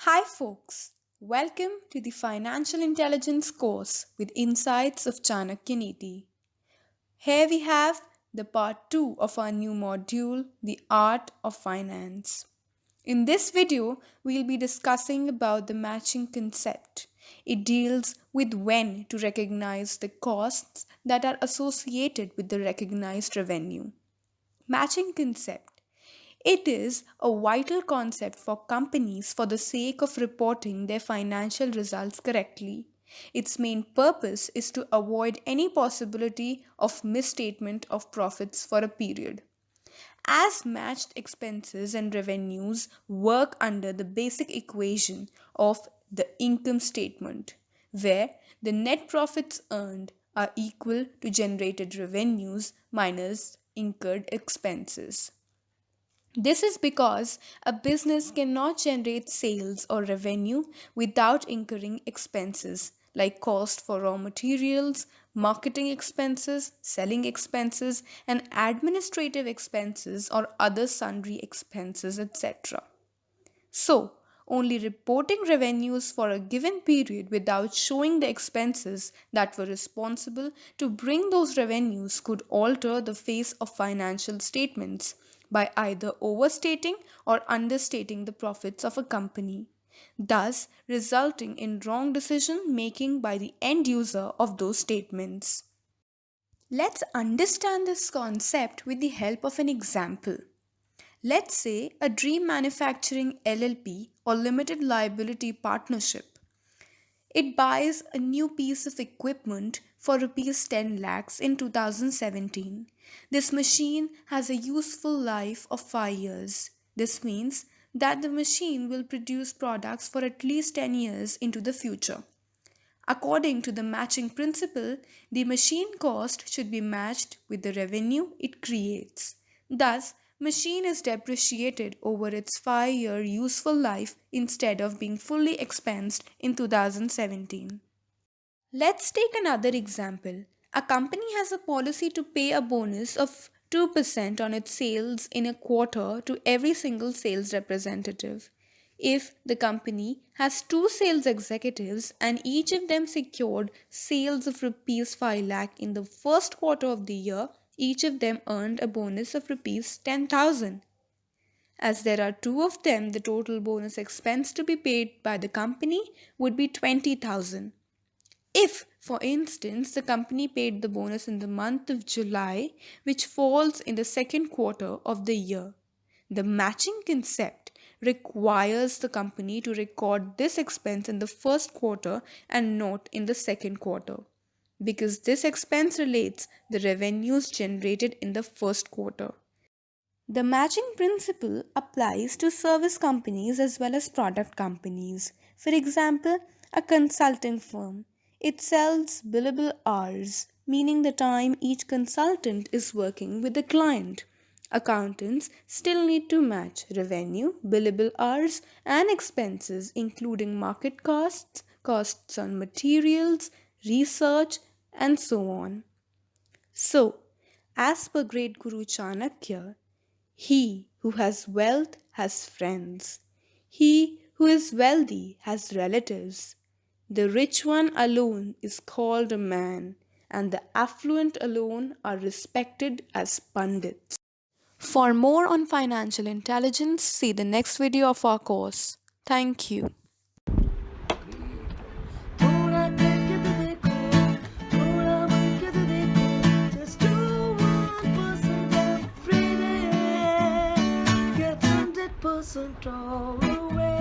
Hi, folks. Welcome to the Financial Intelligence course with Insights of Chanakya Niti. Here we have the part 2 of our new module, The Art of Finance. In this video, we'll be discussing about the matching concept. It deals with when to recognize the costs that are associated with the recognized revenue. Matching concept. It is a vital concept for companies for the sake of reporting their financial results correctly. Its main purpose is to avoid any possibility of misstatement of profits for a period. As matched expenses and revenues work under the basic equation of the income statement, where the net profits earned are equal to generated revenues minus incurred expenses. This is because a business cannot generate sales or revenue without incurring expenses like cost for raw materials, marketing expenses, selling expenses, and administrative expenses or other sundry expenses, etc. So, only reporting revenues for a given period without showing the expenses that were responsible to bring those revenues could alter the face of financial statements by either overstating or understating the profits of a company, thus resulting in wrong decision making by the end user of those statements. Let's understand this concept with the help of an example. Let's say a Dream Manufacturing LLP or limited liability partnership. It buys a new piece of equipment for rupees 10 lakhs in 2017. This machine has a useful life of 5 years. This means that the machine will produce products for at least 10 years into the future. According to the matching principle, the machine cost should be matched with the revenue it creates. Thus, machine is depreciated over its 5-year useful life instead of being fully expensed in 2017. Let's take another example. A company has a policy to pay a bonus of 2% on its sales in a quarter to every single sales representative. If the company has two sales executives and each of them secured sales of rupees 5 lakh in the first quarter of the year, each of them earned a bonus of rupees 10,000. As there are two of them, the total bonus expense to be paid by the company would be 20,000. If, for instance, the company paid the bonus in the month of July, which falls in the second quarter of the year, the matching concept requires the company to record this expense in the first quarter and not in the second quarter, because this expense relates the revenues generated in the first quarter. The matching principle applies to service companies as well as product companies. For example, a consulting firm. It sells billable hours, meaning the time each consultant is working with the client. Accountants still need to match revenue, billable hours, and expenses, including market costs, costs on materials, research, and so on. So, as per great Guru Chanakya, he who has wealth has friends. He who is wealthy has relatives. The rich one alone is called a man, and the affluent alone are respected as pandits. For more on financial intelligence, see the next video of our course. Thank you. थोड़ा करके तो देखो थोड़ा बढ़ के तो देखो just do 1% every day get 100% all the way